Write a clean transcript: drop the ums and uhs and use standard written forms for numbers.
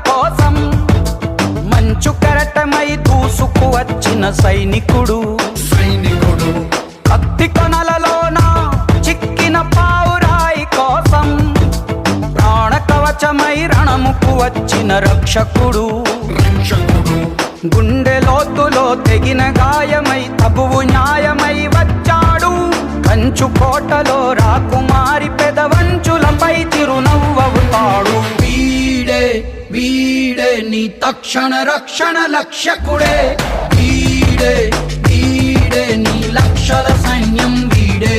కోసం మంచు కెరటమై దూసుకు వచ్చిన సైనికుడు కత్తి కొనలలోన చిక్కిన పావురాయి కోసం ప్రాణ కవచమై రణముకు వచ్చిన రక్షకుడు గుండె లోతులో తెగిన గాయమై తగువు న్యాయమై వచ్చాడు కంచు కోటలో రాకుమారి పెదవంచులపై చిరునవ్వవుతాడు వీడే వీడే నీ తక్షణ రక్షణ లక్ష్యకుడే వీడే వీడే నీ లక్షల సైన్యం వీడే